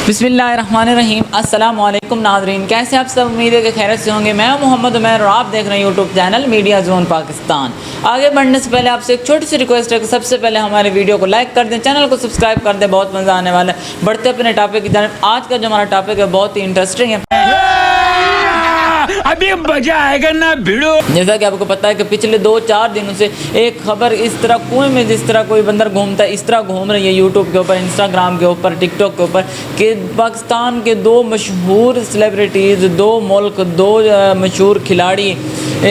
بسم اللہ الرحمن الرحیم۔ السلام علیکم ناظرین، کیسے آپ سب؟ امید ہے کہ خیریت سے ہوں گے۔ میں محمد عمیر اور آپ دیکھ رہے ہیں YouTube channel media zone Pakistan. آگے بڑھنے سے پہلے آپ سے ایک چھوٹی سی ریکویسٹ ہے کہ سب سے پہلے ہمارے ویڈیو کو لائک کر دیں، چینل کو سبسکرائب کر دیں، بہت مزہ آنے والا ہے۔ بڑھتے اپنے ٹاپک کی جانب۔ آج کا جو ہمارا ٹاپک ہے بہت ہی انٹرسٹنگ ہے۔ ابھی مزہ آئے گا نا بھیڑو۔ جیسا کہ آپ کو پتہ ہے کہ پچھلے 2-4 دنوں سے ایک خبر اس طرح کنویں میں جس طرح کوئی بندر گھومتا ہے اس طرح گھوم رہی ہے یوٹیوب کے اوپر، انسٹاگرام کے اوپر، ٹک ٹاک کے اوپر، کہ پاکستان کے 2 مشہور سیلیبریٹیز، 2 ملک، 2 مشہور کھلاڑی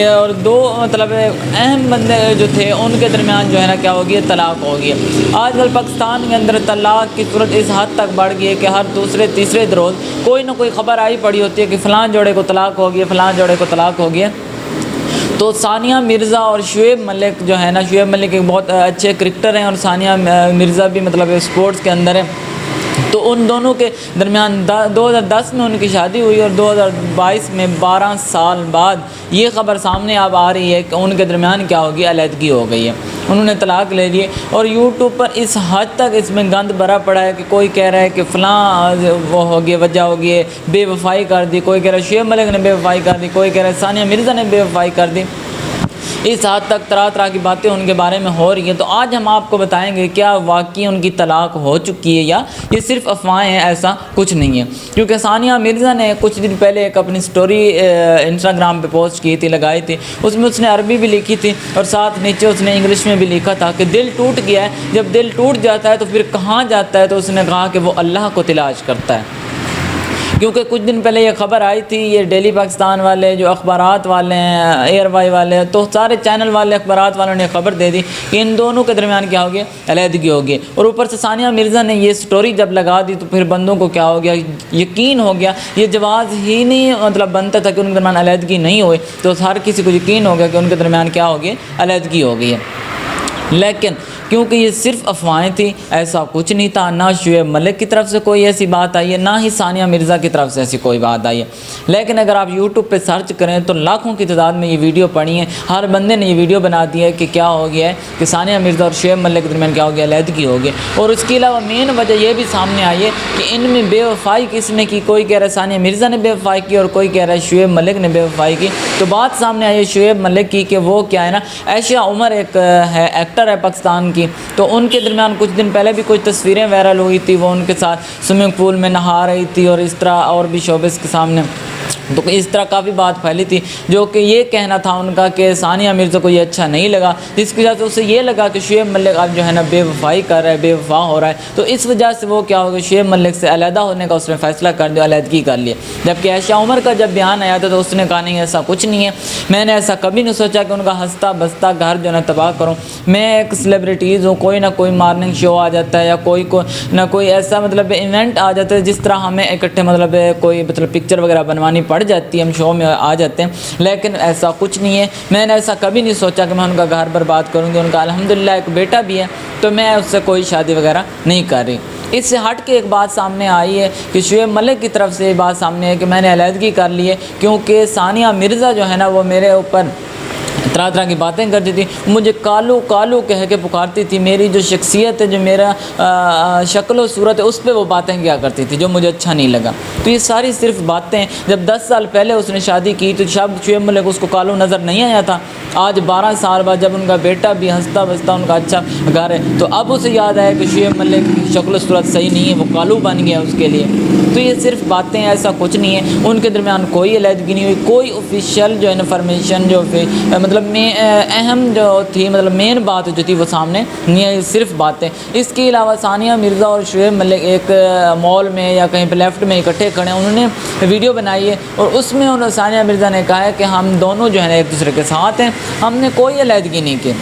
اور 2 مطلب اہم بندے جو تھے ان کے درمیان جو ہے نا کیا ہو گیا، طلاق ہو گیا۔ آج کل پاکستان کے اندر طلاق کی صورت اس حد تک بڑھ گئی ہے کہ ہر دوسرے تیسرے روز کوئی نہ کوئی خبر آئی پڑی ہوتی ہے کہ فلاں جوڑے کو طلاق ہو گیا، فلاں جوڑے کو طلاق ہو گیا۔ تو ثانیہ مرزا اور شعیب ملک جو ہے نا، شعیب ملک ایک بہت اچھے کرکٹر ہیں اور ثانیہ مرزا بھی مطلب اسپورٹس کے اندر ہے۔ تو ان دونوں کے درمیان 2010 میں ان کی شادی ہوئی اور 2022 میں 12 سال بعد یہ خبر سامنے اب آ رہی ہے کہ ان کے درمیان کیا ہوگی، علیحدگی ہو گئی ہے، انہوں نے طلاق لے لیے۔ اور یوٹیوب پر اس حد تک اس میں گند بھرا پڑا ہے کہ کوئی کہہ رہا ہے کہ فلاں وہ ہو گیا، وجہ ہو گئی، بے وفائی کر دی، کوئی کہہ رہا ہے شعیب ملک نے بے وفائی کر دی، کوئی کہہ رہا ہے ثانیہ مرزا نے بے وفائی کر دی۔ اس حد تک طرح کی باتیں ان کے بارے میں ہو رہی ہیں۔ تو آج ہم آپ کو بتائیں گے کیا واقعی ان کی طلاق ہو چکی ہے یا یہ صرف افواہیں ہیں، ایسا کچھ نہیں ہے۔ کیونکہ ثانیہ مرزا نے کچھ دن پہلے ایک اپنی سٹوری انسٹاگرام پہ پوسٹ کی تھی، لگائی تھی، اس میں اس نے عربی بھی لکھی تھی اور ساتھ نیچے اس نے انگلش میں بھی لکھا تھا کہ دل ٹوٹ گیا ہے، جب دل ٹوٹ جاتا ہے تو پھر کہاں جاتا ہے؟ تو اس نے کہا کہ وہ اللہ کو تلاش کرتا ہے۔ کیونکہ کچھ دن پہلے یہ خبر آئی تھی، یہ ڈیلی پاکستان والے جو اخبارات والے ہیں، ایئر وائی والے، تو سارے چینل والے اخبارات والوں نے خبر دے دی کہ ان دونوں کے درمیان کیا ہو گیا، علیحدگی ہو گئی۔ اور اوپر سے ثانیہ مرزا نے یہ سٹوری جب لگا دی تو پھر بندوں کو کیا ہو گیا، یقین ہو گیا، یہ جواز ہی نہیں مطلب بنتا تھا کہ ان کے درمیان علیحدگی نہیں ہوئی، تو ہر کسی کو یقین ہو گیا کہ ان کے درمیان کیا ہو گیا، علیحدگی ہو گئی ہے۔ لیکن کیونکہ یہ صرف افواہیں تھیں، ایسا کچھ نہیں تھا، نہ شعیب ملک کی طرف سے کوئی ایسی بات آئی ہے، نہ ہی ثانیہ مرزا کی طرف سے ایسی کوئی بات آئی ہے۔ لیکن اگر آپ یوٹیوب پہ سرچ کریں تو لاکھوں کی تعداد میں یہ ویڈیو پڑی ہیں، ہر بندے نے یہ ویڈیو بنا دی ہے کہ کیا ہو گیا ہے کہ ثانیہ مرزا اور شعیب ملک کے درمیان کیا ہو گیا، علیحدگی ہو گئی۔ اور اس کے علاوہ مین وجہ یہ بھی سامنے آئی ہے کہ ان میں بے وفائی کس نے کی، کوئی کہہ رہا ہے ثانیہ مرزا نے بے وفائی کی اور کوئی کہہ رہا ہے شعیب ملک نے بے وفائی کی۔ تو بات سامنے آئی ہے شعیب ملک کی کہ وہ کیا ہے نا، عائشہ عمر ایک ہے، ایکٹر ہے پاکستان کی، تو ان کے درمیان کچھ دن پہلے بھی کچھ تصویریں وائرل ہوئی تھی، وہ ان کے ساتھ سوئمنگ پول میں نہا رہی تھی اور اس طرح اور بھی شوبز کے سامنے، تو اس طرح کافی بات پھیلی تھی جو کہ یہ کہنا تھا ان کا کہ ثانیہ مرزا کو یہ اچھا نہیں لگا، جس کی وجہ سے اسے یہ لگا کہ شعیب ملک اب جو ہے نا بے وفائی کر رہا ہے، بے وفا ہو رہا ہے، تو اس وجہ سے وہ کیا ہوگا، شعیب ملک سے علیحدہ ہونے کا اس نے فیصلہ کر دیا، علیحدگی کر لیا۔ جبکہ عائشہ عمر کا جب بیان آیا تھا تو اس نے کہا نہیں ایسا کچھ نہیں ہے، میں نے ایسا کبھی نہیں سوچا کہ ان کا ہنستا بستا گھر جو ہے نا تباہ کروں، میں ایک سیلیبریٹیز ہوں، کوئی نہ کوئی مارننگ شو آ جاتا ہے یا کوئی نہ کوئی ایسا مطلب ایونٹ آ جاتا ہے جس طرح ہمیں اکٹھے مطلب کوئی مطلب پکچر وغیرہ بنوانی پڑ جاتی ہے، ہم شو میں آ جاتے ہیں، لیکن ایسا کچھ نہیں ہے۔ میں نے ایسا کبھی نہیں سوچا کہ میں ان کا گھر برباد کروں گی، ان کا الحمدللہ ایک بیٹا بھی ہے، تو میں اس سے کوئی شادی وغیرہ نہیں کر رہی۔ اس سے ہٹ کے ایک بات سامنے آئی ہے کہ شعیب ملک کی طرف سے یہ بات سامنے ہے کہ میں نے علیحدگی کر لی ہے کیونکہ ثانیہ مرزا جو ہے نا وہ میرے اوپر طرح کی باتیں کرتی تھی، مجھے کالو کالو کہہ کے پکارتی تھی، میری جو شخصیت ہے، جو میرا شکل و صورت ہے، اس پہ وہ باتیں کیا کرتی تھی جو مجھے اچھا نہیں لگا۔ تو یہ ساری صرف باتیں، جب 10 سال پہلے اس نے شادی کی تو شعیب ملک اس کو کالو نظر نہیں آیا تھا، آج 12 سال بعد جب ان کا بیٹا بھی ہنستا بستا ان کا اچھا گھر ہے تو اب اسے یاد آیا کہ شعیب ملک کی شکل و صورت صحیح نہیں ہے، وہ کالو بن گیا اس کے لیے۔ تو یہ صرف باتیں، ایسا کچھ نہیں ہے، ان کے درمیان کوئی علیحدگی نہیں ہوئی، کوئی آفیشیل جو انفارمیشن جو مطلب میں اہم جو تھی، مطلب مین بات جو تھی وہ سامنے نہیں آئی، صرف باتیں۔ اس کے علاوہ ثانیہ مرزا اور شعیب ملک ایک مال میں یا کہیں پہ لیفٹ میں اکٹھے کھڑے ہیں، انہوں نے ویڈیو بنائی ہے اور اس میں ثانیہ مرزا نے کہا ہے کہ ہم دونوں جو ہے نا ایک دوسرے کے ساتھ ہیں، ہم نے کوئی علیحدگی نہیں کی،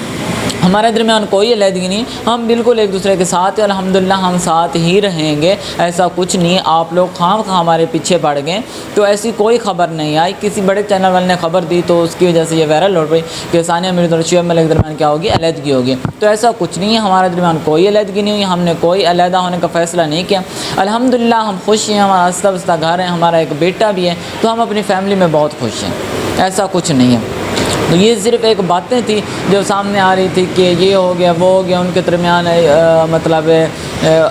ہمارے درمیان کوئی علیحدگی نہیں، ہم بالکل ایک دوسرے کے ساتھ ہیں، الحمدللہ ہم ساتھ ہی رہیں گے، ایسا کچھ نہیں، آپ لوگ خام خواہ ہمارے پیچھے پڑ گئے۔ تو ایسی کوئی خبر نہیں آئی، کسی بڑے چینل والے نے خبر دی تو اس کی وجہ سے یہ وائرل ہو رہی کہ ثانیہ مرزا اور شعیب ملک کے درمیان کیا ہوگی، علیحدگی ہوگی۔ تو ایسا کچھ نہیں ہے، ہمارے درمیان کوئی علیحدگی نہیں ہوئی، ہم نے کوئی علیحدہ ہونے کا فیصلہ نہیں کیا، الحمدللہ ہم خوش ہیں، ہمارا ہنستا بستا گھر ہے، ہمارا ایک بیٹا بھی ہے، تو ہم اپنی فیملی میں بہت خوش ہیں، ایسا کچھ نہیں ہے۔ تو یہ صرف ایک باتیں تھی جو سامنے آ رہی تھی کہ یہ ہو گیا وہ ہو گیا، ان کے درمیان مطلب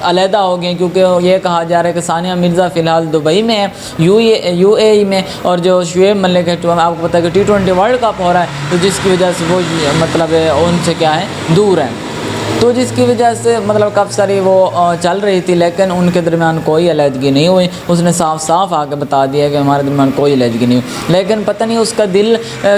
علیحدہ ہو گئے، کیونکہ یہ کہا جا رہا ہے کہ ثانیہ مرزا فی الحال دبئی میں ہے، یو اے ای میں، اور جو شعیب ملک ہے آپ کو پتہ ہے کہ T20 ورلڈ کپ ہو رہا ہے، تو جس کی وجہ سے وہ مطلب ان سے کیا ہے دور ہیں، تو جس کی وجہ سے مطلب کب ساری وہ چل رہی تھی، لیکن ان کے درمیان کوئی علیحدگی نہیں ہوئی۔ اس نے صاف صاف آ کے بتا دیا کہ ہمارے درمیان کوئی علیحدگی نہیں ہوئی، لیکن پتہ نہیں اس کا دل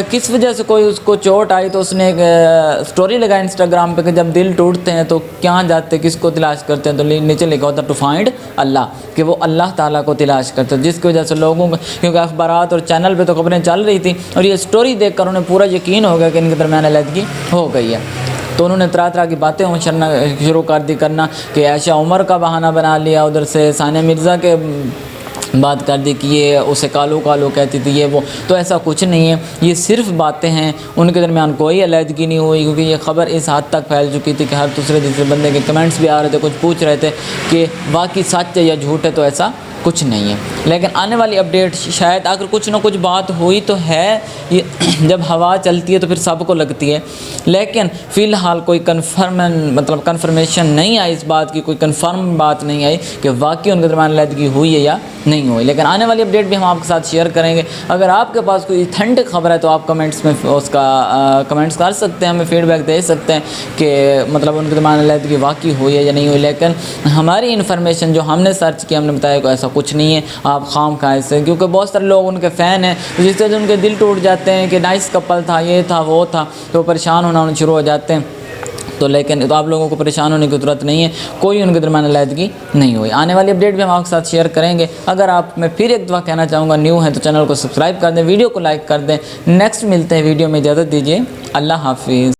کس وجہ سے کوئی اس کو چوٹ آئی، تو اس نے ایک سٹوری لگائی انسٹاگرام پہ کہ جب دل ٹوٹتے ہیں تو کہاں جاتے، کس کو تلاش کرتے ہیں، تو نیچے لکھا ہوتا ٹو فائنڈ اللہ، کہ وہ اللہ تعالیٰ کو تلاش کرتے ہیں، جس کی وجہ سے لوگوں کو، کیونکہ اخبارات اور چینل پہ تو خبریں چل رہی تھیں، اور یہ سٹوری دیکھ کر انہیں پورا یقین ہو گیا کہ ان کے درمیان علیحدگی ہو گئی ہے، تو انہوں نے طرح طرح کی باتیں شروع کر دی کرنا، کہ عائشہ عمر کا بہانہ بنا لیا، ادھر سے ثانیہ مرزا کے بات کر دی کہ یہ اسے کالو کالو کہتی تھی، یہ وہ، تو ایسا کچھ نہیں ہے، یہ صرف باتیں ہیں، ان کے درمیان کوئی علیحدگی نہیں ہوئی، کیونکہ یہ خبر اس حد تک پھیل چکی تھی کہ ہر دوسرے بندے کے کمنٹس بھی آ رہے تھے، کچھ پوچھ رہے تھے کہ واقعی سچ ہے یا جھوٹ ہے، تو ایسا کچھ نہیں ہے، لیکن آنے والی اپڈیٹ شاید اگر کچھ نہ کچھ بات ہوئی تو ہے، یہ جب ہوا چلتی ہے تو پھر سب کو لگتی ہے، لیکن فی الحال کوئی کنفرمیشن نہیں آئی اس بات کی، کوئی کنفرم بات نہیں آئی کہ واقعی ان کے درمیان علیحدگی ہوئی ہے یا نہیں ہوئی، لیکن آنے والی اپڈیٹ بھی ہم آپ کے ساتھ شیئر کریں گے۔ اگر آپ کے پاس کوئی اتھینٹک خبر ہے تو آپ کمنٹس میں اس کا کمنٹس کر سکتے ہیں، ہمیں فیڈ بیک دے سکتے ہیں کہ مطلب ان کے درمیان علیحدگی واقعی ہوئی ہے یا نہیں ہوئی، لیکن ہماری انفارمیشن جو ہم نے سرچ کی، ہم نے بتایا کہ ایسا کچھ نہیں ہے، آپ خام خواہ سے، کیونکہ بہت سارے لوگ ان کے فین ہیں، جس سے ان کے دل ٹوٹ جاتے ہیں کہ نائس کپل تھا، یہ تھا وہ تھا، تو پریشان ہونا شروع ہو جاتے ہیں، تو لیکن تو آپ لوگوں کو پریشان ہونے کی ضرورت نہیں ہے، کوئی ان کے درمیان علیحدگی نہیں ہوئی۔ آنے والی اپڈیٹ بھی ہم آپ کے ساتھ شیئر کریں گے۔ اگر آپ میں پھر ایک دفعہ کہنا چاہوں گا نیو ہیں تو چینل کو سبسکرائب کر دیں، ویڈیو کو لائک کر دیں۔ نیکسٹ ملتے ہیں ویڈیو میں، اجازت دیجیے، اللہ حافظ۔